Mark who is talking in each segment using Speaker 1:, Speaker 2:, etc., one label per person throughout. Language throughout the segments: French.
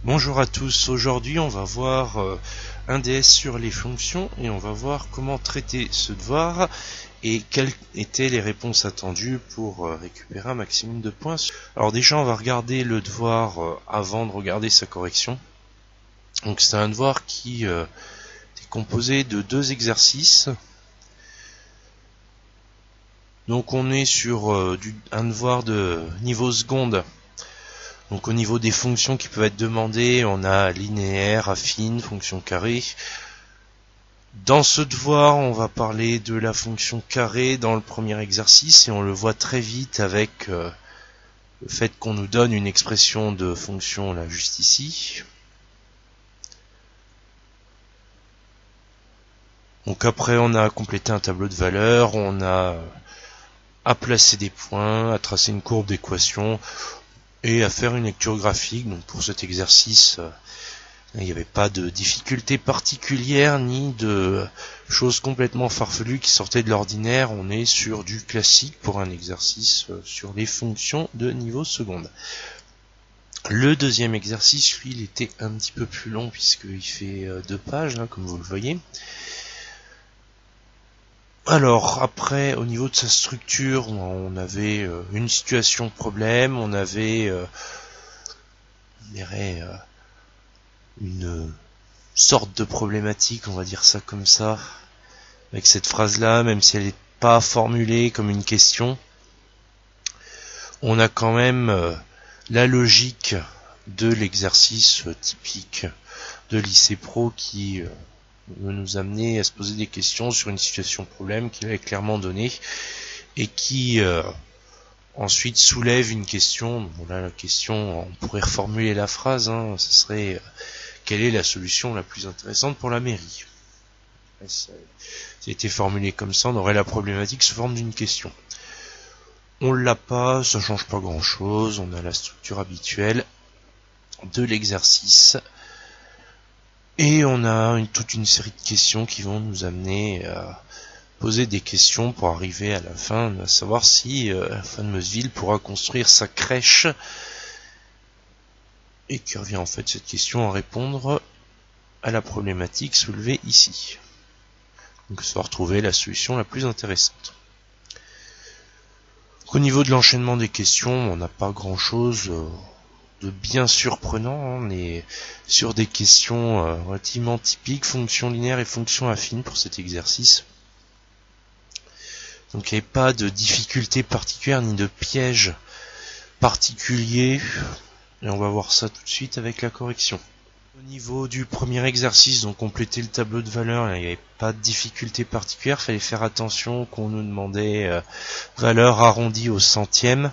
Speaker 1: Bonjour à tous, aujourd'hui on va voir un DS sur les fonctions et on va voir comment traiter ce devoir et quelles étaient les réponses attendues pour récupérer un maximum de points. Alors déjà on va regarder le devoir avant de regarder sa correction. Donc c'est un devoir qui est composé de deux exercices. Donc on est sur un devoir de niveau seconde. Donc au niveau des fonctions qui peuvent être demandées, on a linéaire, affine, fonction carrée. Dans ce devoir, on va parler de la fonction carrée dans le premier exercice et on le voit très vite avec le fait qu'on nous donne une expression de fonction là juste ici. Donc après on a complété un tableau de valeurs, on a à placer des points, à tracer une courbe d'équation et à faire une lecture graphique. Donc pour cet exercice, il n'y avait pas de difficulté particulière ni de choses complètement farfelues qui sortaient de l'ordinaire. On est sur du classique pour un exercice sur les fonctions de niveau seconde. Le deuxième exercice, lui, il était un petit peu plus long puisqu'il fait 2 pages, là, comme vous le voyez. Alors après, au niveau de sa structure, on avait une situation problème, on avait une sorte de problématique, on va dire ça comme ça, avec cette phrase-là, même si elle n'est pas formulée comme une question. On a quand même la logique de l'exercice typique de lycée pro qui veut nous amener à se poser des questions sur une situation problème qui est clairement donnée et qui ensuite soulève une question. Bon, là, la question, on pourrait reformuler la phrase, ce serait quelle est la solution la plus intéressante pour la mairie. Ça a été formulé comme ça, on aurait la problématique sous forme d'une question. On l'a pas, ça change pas grand chose, on a la structure habituelle de l'exercice. Et on a toute une série de questions qui vont nous amener à poser des questions pour arriver à la fin, à savoir si la fameuse ville pourra construire sa crèche. Et qui revient en fait cette question à répondre à la problématique soulevée ici. Donc ça va retrouver la solution la plus intéressante. Donc, au niveau de l'enchaînement des questions, on n'a pas grand chose de bien surprenant. On est sur des questions relativement typiques, fonction linéaire et fonction affine pour cet exercice. Donc il n'y avait pas de difficulté particulière ni de piège particulier. Et on va voir ça tout de suite avec la correction. Au niveau du premier exercice, donc compléter le tableau de valeurs, il n'y avait pas de difficulté particulière. Il fallait faire attention qu'on nous demandait valeur arrondie au centième.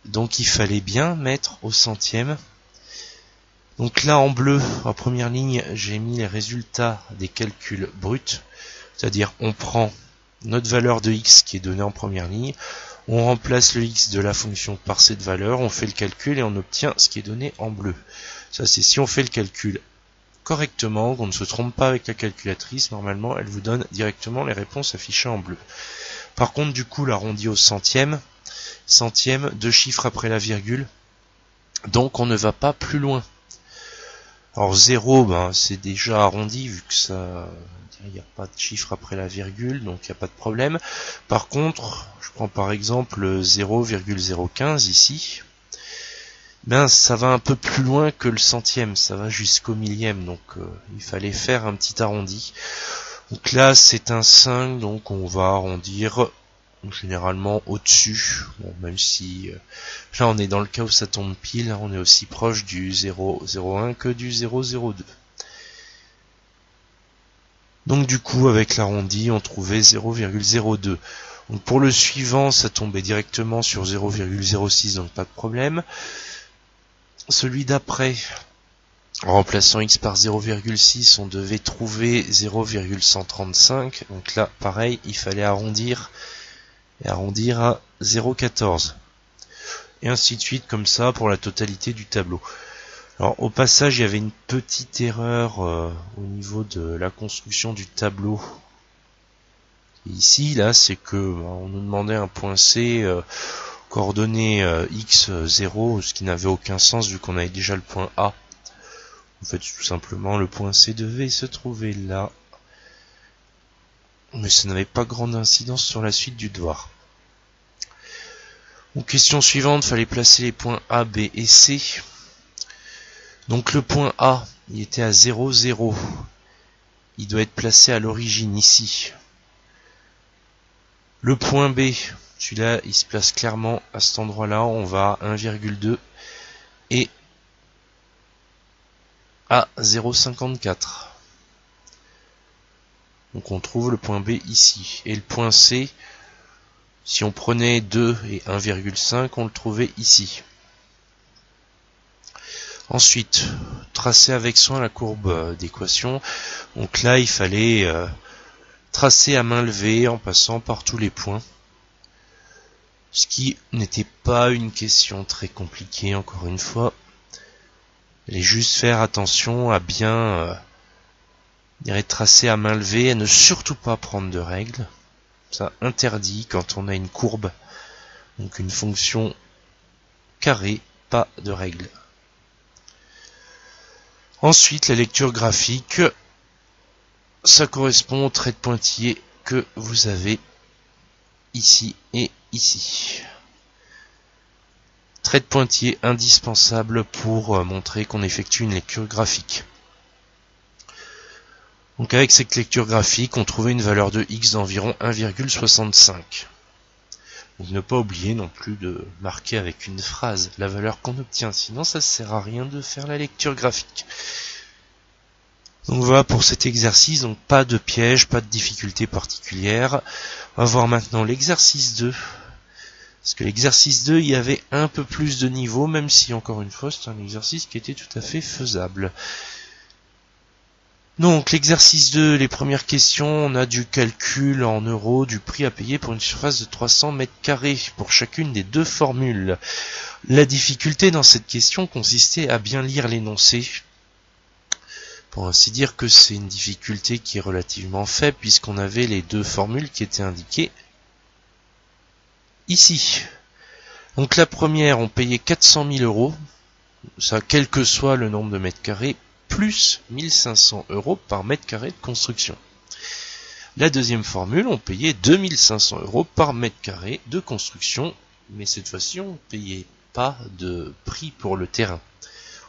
Speaker 1: Donc il fallait bien mettre au centième. Donc là en bleu, en première ligne, j'ai mis les résultats des calculs bruts. C'est-à-dire on prend notre valeur de x qui est donnée en première ligne, on remplace le x de la fonction par cette valeur, on fait le calcul et on obtient ce qui est donné en bleu. Ça c'est si on fait le calcul correctement, qu'on ne se trompe pas avec la calculatrice, normalement elle vous donne directement les réponses affichées en bleu. Par contre du coup l'arrondi au centième, deux chiffres après la virgule, donc on ne va pas plus loin. Alors 0, c'est déjà arrondi vu que ça, il n'y a pas de chiffre après la virgule, donc il n'y a pas de problème. Par contre, je prends par exemple 0,015 ici, ça va un peu plus loin que le centième, ça va jusqu'au millième, donc il fallait faire un petit arrondi. Donc là c'est un 5, donc on va arrondir généralement au-dessus, bon, même si là on est dans le cas où ça tombe pile, là, on est aussi proche du 0,01 que du 0,02. Donc du coup avec l'arrondi on trouvait 0,02. Donc pour le suivant ça tombait directement sur 0,06, donc pas de problème. Celui d'après, en remplaçant x par 0,6, on devait trouver 0,135. Donc là pareil, il fallait arrondir et arrondir à 0,14. Et ainsi de suite comme ça pour la totalité du tableau. Alors au passage il y avait une petite erreur au niveau de la construction du tableau. Et ici là c'est que on nous demandait un point C coordonnées x0, ce qui n'avait aucun sens vu qu'on avait déjà le point A En fait, tout simplement, le point C devait se trouver là. Mais ça n'avait pas grande incidence sur la suite du devoir. Donc, question suivante, fallait placer les points A, B et C. Donc le point A, il était à 0, 0. Il doit être placé à l'origine ici. Le point B, celui-là, il se place clairement à cet endroit-là. On va à 1,2 et à 0,54. Donc on trouve le point B ici. Et le point C, si on prenait 2 et 1,5, on le trouvait ici. Ensuite, tracer avec soin la courbe d'équation. Donc là, il fallait tracer à main levée en passant par tous les points. Ce qui n'était pas une question très compliquée, encore une fois. Il fallait juste faire attention à bien tracer à main levée, à ne surtout pas prendre de règles. Ça interdit quand on a une courbe, donc une fonction carrée, pas de règles. Ensuite, la lecture graphique, ça correspond au trait de pointillé que vous avez ici et ici. Trait de pointillé indispensable pour montrer qu'on effectue une lecture graphique. Donc avec cette lecture graphique, on trouvait une valeur de x d'environ 1,65. Donc ne pas oublier non plus de marquer avec une phrase la valeur qu'on obtient, sinon ça ne sert à rien de faire la lecture graphique. Donc voilà pour cet exercice, donc pas de piège, pas de difficulté particulière. On va voir maintenant l'exercice 2. Parce que l'exercice 2, il y avait un peu plus de niveau, même si encore une fois c'est un exercice qui était tout à fait faisable. Donc l'exercice 2, les premières questions, on a du calcul en euros du prix à payer pour une surface de 300 mètres carrés pour chacune des deux formules. La difficulté dans cette question consistait à bien lire l'énoncé. Pour ainsi dire que c'est une difficulté qui est relativement faible puisqu'on avait les deux formules qui étaient indiquées ici. Donc la première, on payait 400 000 euros, ça quel que soit le nombre de mètres carrés, plus 1500 euros par mètre carré de construction. La deuxième formule, on payait 2500 euros par mètre carré de construction, mais cette fois-ci, on ne payait pas de prix pour le terrain.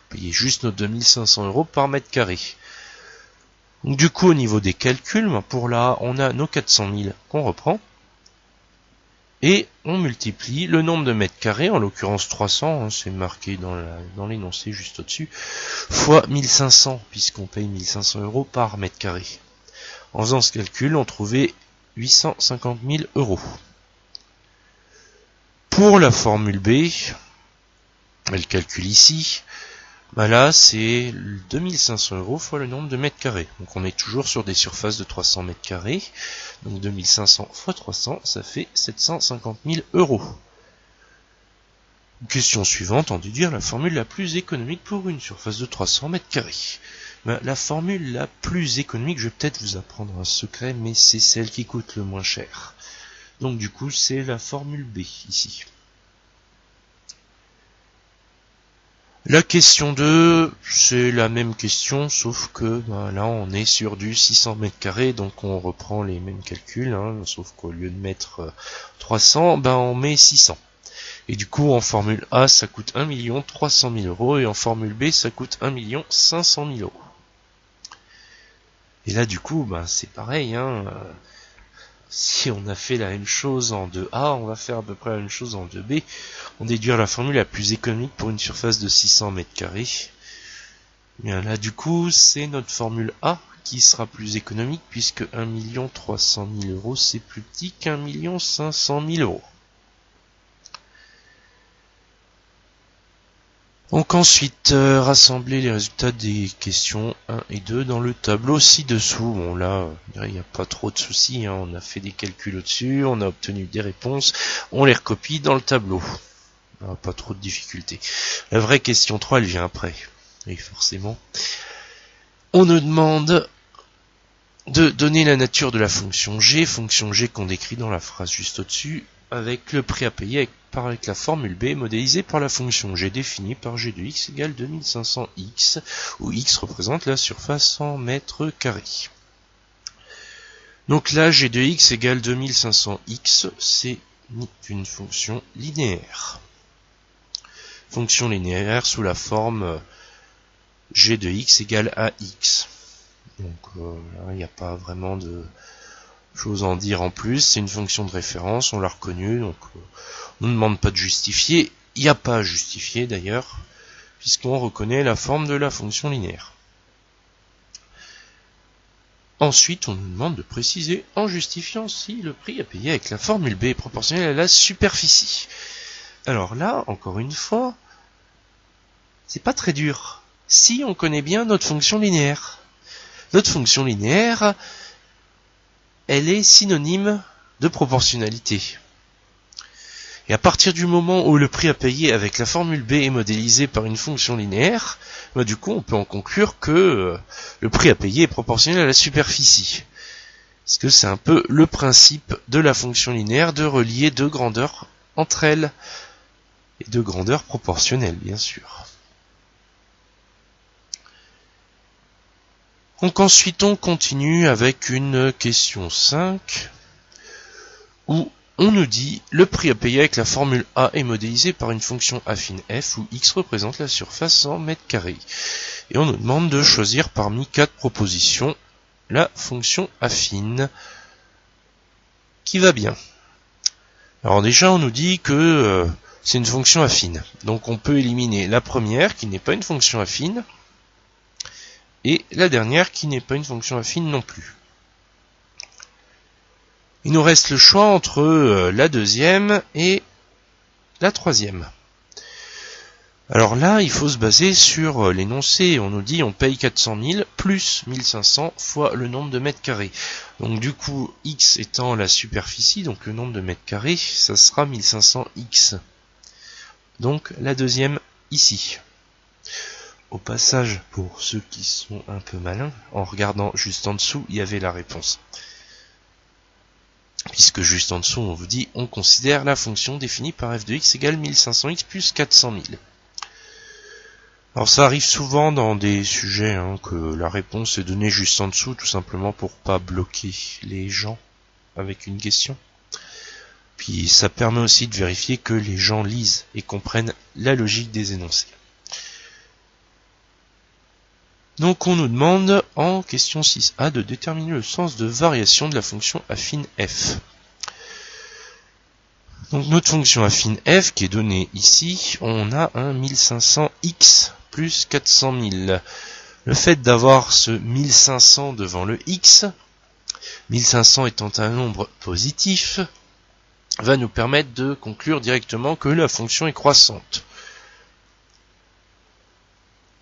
Speaker 1: On payait juste nos 2500 euros par mètre carré. Donc, du coup, au niveau des calculs, pour là, on a nos 400 000 qu'on reprend, et on multiplie le nombre de mètres carrés, en l'occurrence 300, hein, c'est marqué dans l'énoncé juste au-dessus, fois 1500, puisqu'on paye 1500 euros par mètre carré. En faisant ce calcul, on trouvait 850 000 euros. Pour la formule B, elle calcule ici, bah là c'est 2500 euros fois le nombre de mètres carrés. Donc on est toujours sur des surfaces de 300 mètres carrés. Donc 2500 fois 300, ça fait 750 000 euros. Question suivante, en déduire la formule la plus économique pour une surface de 300 mètres carrés. Ben, la formule la plus économique, je vais peut-être vous apprendre un secret, mais c'est celle qui coûte le moins cher. Donc du coup, c'est la formule B ici. La question 2, c'est la même question, sauf que ben, là on est sur du 600 mètres carrés, donc on reprend les mêmes calculs, hein, sauf qu'au lieu de mettre 300, ben on met 600. Et du coup en formule A ça coûte 1 300 000 euros, et en formule B ça coûte 1 500 000 euros. Et là du coup ben, c'est pareil, hein, si on a fait la même chose en 2A, on va faire à peu près la même chose en 2B. On déduire la formule la plus économique pour une surface de 600 mètres carrés. Bien là du coup, c'est notre formule A qui sera plus économique puisque 1 300 000 euros c'est plus petit qu'1 500 000 euros. Donc ensuite, rassembler les résultats des questions 1 et 2 dans le tableau ci-dessous. Bon là, il n'y a pas trop de soucis, hein. On a fait des calculs au-dessus, on a obtenu des réponses, on les recopie dans le tableau. Pas trop de difficultés. La vraie question 3, elle vient après. Et forcément, on nous demande de donner la nature de la fonction G qu'on décrit dans la phrase juste au-dessus, avec le prix à payer avec la formule B modélisée par la fonction G définie par G de x égale 2500x, où x représente la surface en mètres carrés. Donc là, G de x égale 2500x, c'est une fonction linéaire. Fonction linéaire sous la forme G de x égale ax. Donc là, il n'y a pas vraiment de choses à en dire en plus. C'est une fonction de référence, on l'a reconnue, donc on ne demande pas de justifier. Il n'y a pas à justifier d'ailleurs, puisqu'on reconnaît la forme de la fonction linéaire. Ensuite, on nous demande de préciser en justifiant si le prix à payer avec la formule B est proportionnel à la superficie. Alors là, encore une fois, c'est pas très dur. Si on connaît bien notre fonction linéaire. Notre fonction linéaire, elle est synonyme de proportionnalité. Et à partir du moment où le prix à payer avec la formule B est modélisé par une fonction linéaire, du coup on peut en conclure que le prix à payer est proportionnel à la superficie. Parce que c'est un peu le principe de la fonction linéaire de relier deux grandeurs entre elles. Et deux grandeurs proportionnelles, bien sûr. Donc ensuite on continue avec une question 5, où on nous dit le prix à payer avec la formule A est modélisé par une fonction affine f où x représente la surface en mètres carrés. Et on nous demande de choisir parmi 4 propositions la fonction affine qui va bien. Alors déjà on nous dit que c'est une fonction affine. Donc on peut éliminer la première qui n'est pas une fonction affine et la dernière qui n'est pas une fonction affine non plus. Il nous reste le choix entre la deuxième et la troisième. Alors là, il faut se baser sur l'énoncé. On nous dit on paye 400 000 plus 1500 fois le nombre de mètres carrés. Donc du coup, x étant la superficie, donc le nombre de mètres carrés, ça sera 1500x. Donc la deuxième ici. Au passage, pour ceux qui sont un peu malins, en regardant juste en dessous, il y avait la réponse. Puisque juste en dessous, on vous dit, on considère la fonction définie par f de x égale 1500x plus 400 000. Alors ça arrive souvent dans des sujets que la réponse est donnée juste en dessous, tout simplement pour pas bloquer les gens avec une question. Puis ça permet aussi de vérifier que les gens lisent et comprennent la logique des énoncés. Donc on nous demande en question 6a de déterminer le sens de variation de la fonction affine f. Donc notre fonction affine f qui est donnée ici, on a un 1500x plus 400 000. Le fait d'avoir ce 1500 devant le x, 1500 étant un nombre positif, va nous permettre de conclure directement que la fonction est croissante.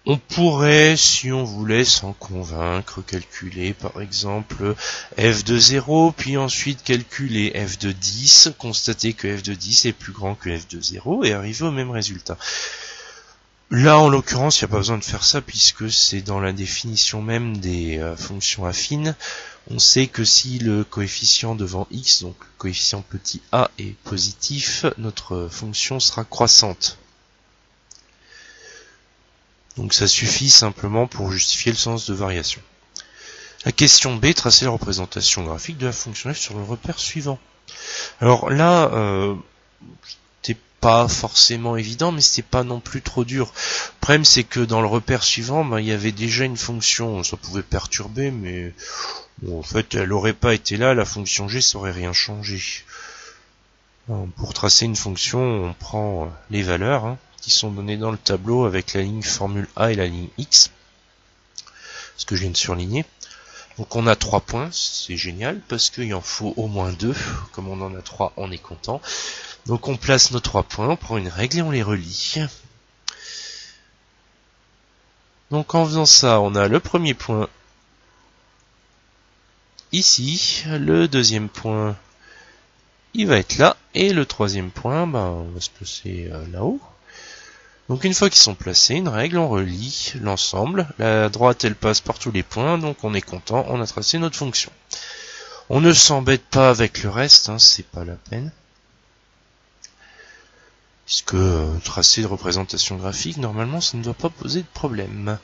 Speaker 1: On pourrait, si on voulait s'en convaincre, calculer par exemple f de 0, puis ensuite calculer f de 10, constater que f de 10 est plus grand que f de 0 et arriver au même résultat. Là, en l'occurrence, il n'y a pas besoin de faire ça puisque c'est dans la définition même des fonctions affines. On sait que si le coefficient devant x, donc le coefficient petit a, est positif, notre fonction sera croissante. Donc ça suffit simplement pour justifier le sens de variation. La question B, tracer la représentation graphique de la fonction f sur le repère suivant. Alors là, c'était pas forcément évident, mais c'était pas non plus trop dur. Le problème, c'est que dans le repère suivant, il y avait déjà une fonction, ça pouvait perturber, mais bon, en fait, elle n'aurait pas été là, la fonction g, ça aurait rien changé. Pour tracer une fonction, on prend les valeurs, qui sont données dans le tableau avec la ligne formule A et la ligne X, ce que je viens de surligner. Donc on a 3 points, c'est génial, parce qu'il en faut au moins 2, comme on en a 3, on est content. Donc on place nos 3 points, on prend une règle et on les relie. Donc en faisant ça, on a le premier point ici, le deuxième point, il va être là, et le troisième point, on va se placer là-haut. Donc une fois qu'ils sont placés, une règle, on relie l'ensemble. La droite, elle passe par tous les points, donc on est content, on a tracé notre fonction. On ne s'embête pas avec le reste, c'est pas la peine. puisque tracé de représentation graphique, normalement ça ne doit pas poser de problème.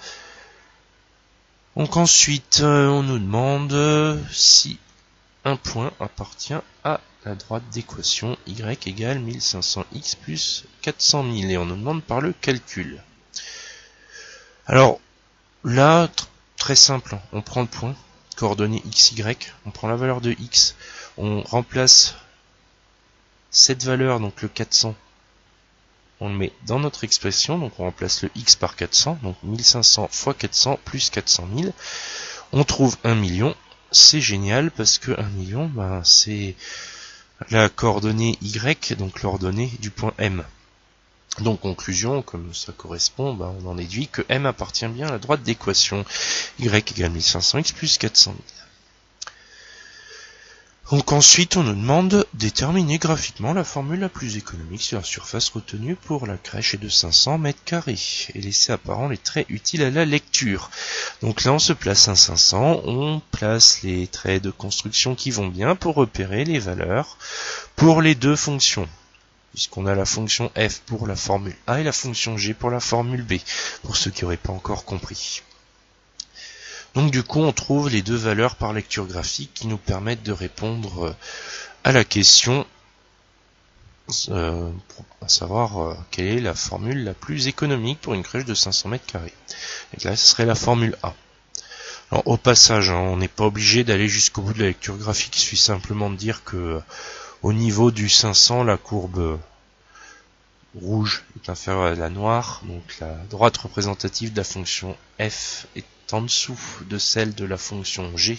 Speaker 1: Donc ensuite, on nous demande si un point appartient à la droite d'équation y égale 1500x plus 400 000, et on nous demande par le calcul. Alors là, très simple, on prend le point, coordonnées xy, on prend la valeur de x, on remplace cette valeur, donc le 400, on le met dans notre expression, donc on remplace le x par 400, donc 1500 fois 400 plus 400 000, on trouve 1 million. C'est génial parce que 1 million, c'est la coordonnée y, donc l'ordonnée du point M. Donc conclusion, comme ça correspond, on en déduit que M appartient bien à la droite d'équation y égale 1500x plus 400 000. Donc ensuite, on nous demande de déterminer graphiquement la formule la plus économique sur la surface retenue pour la crèche est de 500 m² et laisser apparent les traits utiles à la lecture. Donc là, on se place à 500, on place les traits de construction qui vont bien pour repérer les valeurs pour les deux fonctions, puisqu'on a la fonction f pour la formule A et la fonction g pour la formule B, pour ceux qui n'auraient pas encore compris. Donc du coup, on trouve les deux valeurs par lecture graphique qui nous permettent de répondre à la question, à savoir quelle est la formule la plus économique pour une crèche de 500 m². Et là, ce serait la formule A. Alors au passage, on n'est pas obligé d'aller jusqu'au bout de la lecture graphique, il suffit simplement de dire que au niveau du 500, la courbe rouge est inférieure à la noire, donc la droite représentative de la fonction f est en dessous de celle de la fonction g,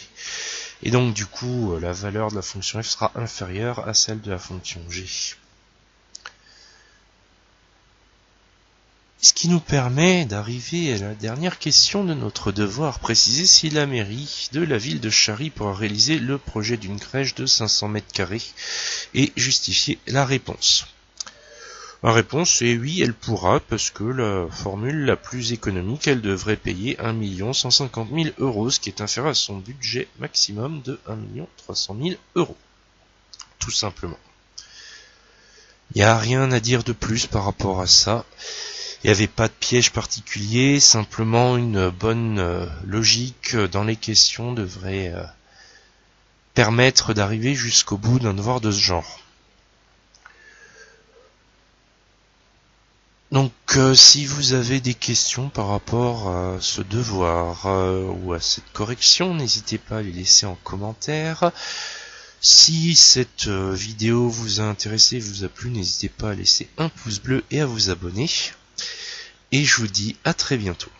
Speaker 1: et donc du coup la valeur de la fonction f sera inférieure à celle de la fonction g. Ce qui nous permet d'arriver à la dernière question de notre devoir, préciser si la mairie de la ville de Chary pourra réaliser le projet d'une crèche de 500 m² et justifier la réponse. La réponse est oui, elle pourra, parce que la formule la plus économique, elle devrait payer 1 150 000 €, ce qui est inférieur à son budget maximum de 1 300 000 €. Tout simplement. Il n'y a rien à dire de plus par rapport à ça. Il n'y avait pas de piège particulier, simplement une bonne logique dans les questions devrait permettre d'arriver jusqu'au bout d'un devoir de ce genre. Donc si vous avez des questions par rapport à ce devoir ou à cette correction, n'hésitez pas à les laisser en commentaire. Si cette vidéo vous a intéressé, vous a plu, n'hésitez pas à laisser un pouce bleu et à vous abonner. Et je vous dis à très bientôt.